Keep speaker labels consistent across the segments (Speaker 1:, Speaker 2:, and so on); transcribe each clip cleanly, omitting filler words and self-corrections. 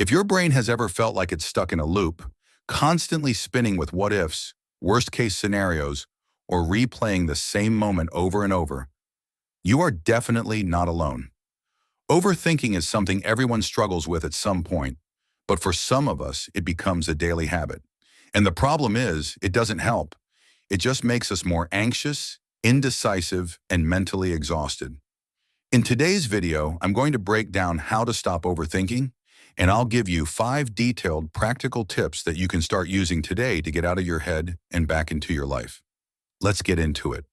Speaker 1: If your brain has ever felt like it's stuck in a loop, constantly spinning with what ifs, worst case scenarios, or replaying the same moment over and over, you are definitely not alone. Overthinking is something everyone struggles with at some point, but for some of us, it becomes a daily habit. And the problem is, it doesn't help. It just makes us more anxious, indecisive, and mentally exhausted. In today's video, I'm going to break down how to stop overthinking, and I'll give you 5 detailed, practical tips that you can start using today to get out of your head and back into your life. Let's get into it.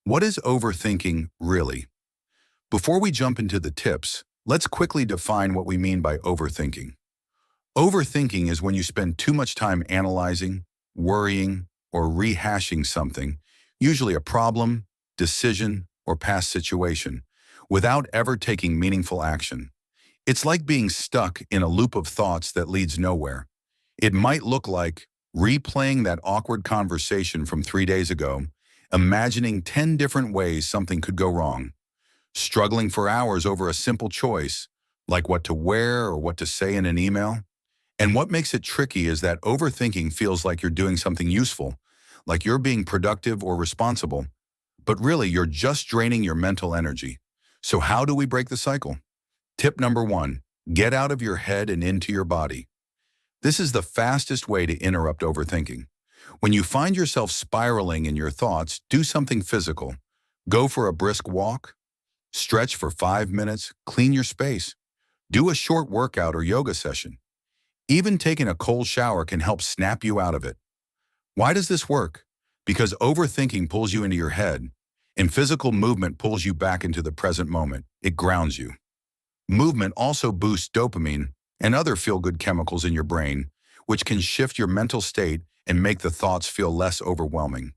Speaker 1: What is overthinking really? Before we jump into the tips, let's quickly define what we mean by overthinking. Overthinking is when you spend too much time analyzing, worrying, or rehashing something, usually a problem, decision, or past situation, without ever taking meaningful action. It's like being stuck in a loop of thoughts that leads nowhere. It might look like replaying that awkward conversation from 3 days ago, imagining 10 different ways something could go wrong, struggling for hours over a simple choice, like what to wear or what to say in an email. And what makes it tricky is that overthinking feels like you're doing something useful, like you're being productive or responsible, but really you're just draining your mental energy. So how do we break the cycle? Tip number 1, get out of your head and into your body. This is the fastest way to interrupt overthinking. When you find yourself spiraling in your thoughts, do something physical. Go for a brisk walk, stretch for 5 minutes, clean your space. Do a short workout or yoga session. Even taking a cold shower can help snap you out of it. Why does this work? Because overthinking pulls you into your head, and physical movement pulls you back into the present moment. It grounds you. Movement also boosts dopamine and other feel-good chemicals in your brain, which can shift your mental state and make the thoughts feel less overwhelming.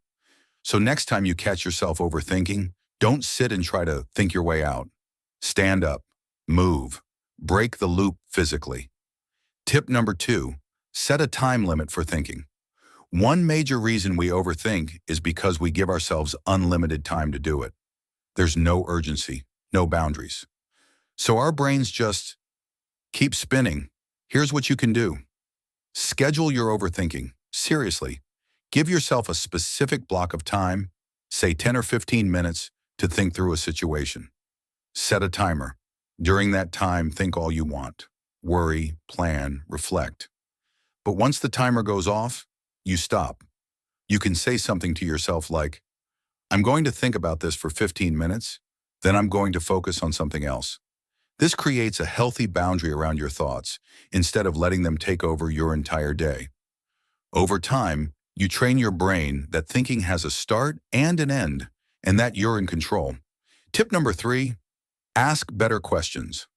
Speaker 1: So next time you catch yourself overthinking, don't sit and try to think your way out. Stand up, move, break the loop physically. Tip number 2, set a time limit for thinking. One major reason we overthink is because we give ourselves unlimited time to do it. There's no urgency, no boundaries. So our brains just keep spinning. Here's what you can do. Schedule your overthinking. Seriously, give yourself a specific block of time, say 10 or 15 minutes, to think through a situation. Set a timer. During that time, think all you want. Worry, plan, reflect. But once the timer goes off, you stop. You can say something to yourself like, I'm going to think about this for 15 minutes, then I'm going to focus on something else. This creates a healthy boundary around your thoughts, instead of letting them take over your entire day. Over time, you train your brain that thinking has a start and an end, and that you're in control. Tip number 3, ask better questions.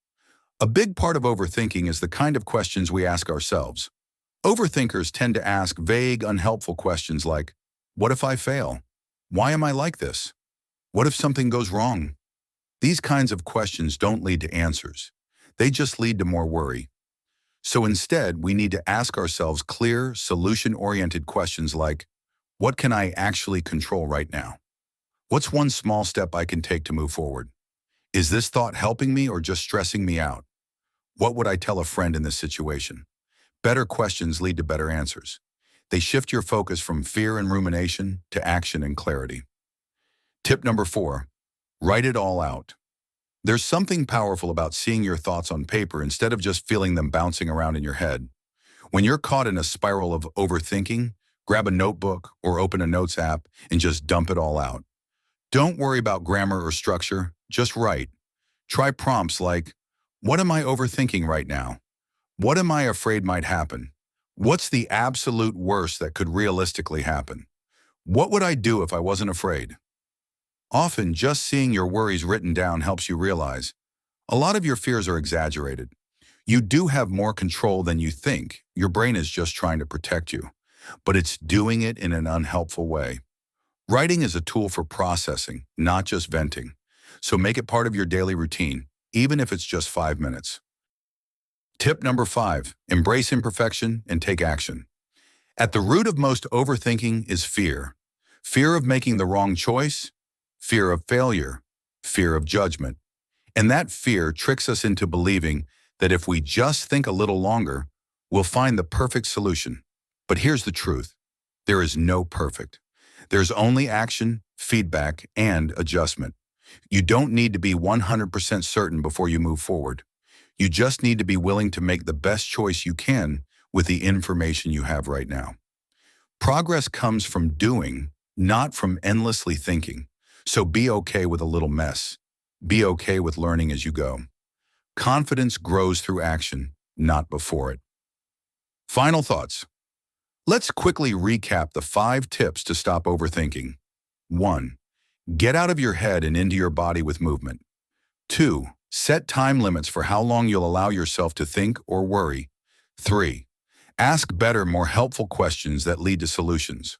Speaker 1: A big part of overthinking is the kind of questions we ask ourselves. Overthinkers tend to ask vague, unhelpful questions like, what if I fail? Why am I like this? What if something goes wrong? These kinds of questions don't lead to answers. They just lead to more worry. So instead, we need to ask ourselves clear, solution-oriented questions like, what can I actually control right now? What's one small step I can take to move forward? Is this thought helping me or just stressing me out? What would I tell a friend in this situation? Better questions lead to better answers. They shift your focus from fear and rumination to action and clarity. Tip number 4, write it all out. There's something powerful about seeing your thoughts on paper instead of just feeling them bouncing around in your head. When you're caught in a spiral of overthinking, grab a notebook or open a notes app and just dump it all out. Don't worry about grammar or structure, just write. Try prompts like, what am I overthinking right now? What am I afraid might happen? What's the absolute worst that could realistically happen? What would I do if I wasn't afraid? Often, just seeing your worries written down helps you realize a lot of your fears are exaggerated. You do have more control than you think. Your brain is just trying to protect you, but it's doing it in an unhelpful way. Writing is a tool for processing, not just venting. So make it part of your daily routine, even if it's just 5 minutes. Tip number 5, embrace imperfection and take action. At the root of most overthinking is fear. Fear of making the wrong choice, fear of failure, fear of judgment. And that fear tricks us into believing that if we just think a little longer, we'll find the perfect solution. But here's the truth. There is no perfect. There's only action, feedback, and adjustment. You don't need to be 100% certain before you move forward. You just need to be willing to make the best choice you can with the information you have right now. Progress comes from doing, not from endlessly thinking. So be okay with a little mess. Be okay with learning as you go. Confidence grows through action, not before it. Final thoughts. Let's quickly recap the 5 tips to stop overthinking. 1. Get out of your head and into your body with movement. 2. Set time limits for how long you'll allow yourself to think or worry. 3. Ask better, more helpful questions that lead to solutions.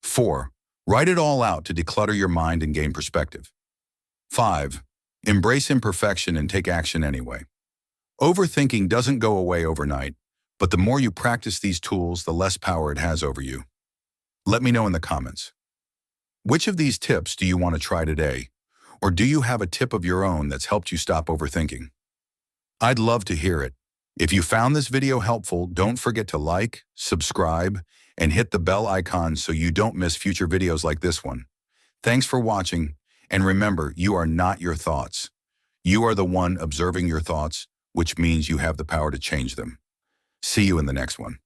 Speaker 1: 4. Write it all out to declutter your mind and gain perspective. 5. Embrace imperfection and take action anyway. Overthinking doesn't go away overnight, but the more you practice these tools, the less power it has over you. Let me know in the comments. Which of these tips do you want to try today? Or do you have a tip of your own that's helped you stop overthinking? I'd love to hear it. If you found this video helpful, don't forget to like, subscribe, and hit the bell icon so you don't miss future videos like this one. Thanks for watching, and remember, you are not your thoughts. You are the one observing your thoughts, which means you have the power to change them. See you in the next one.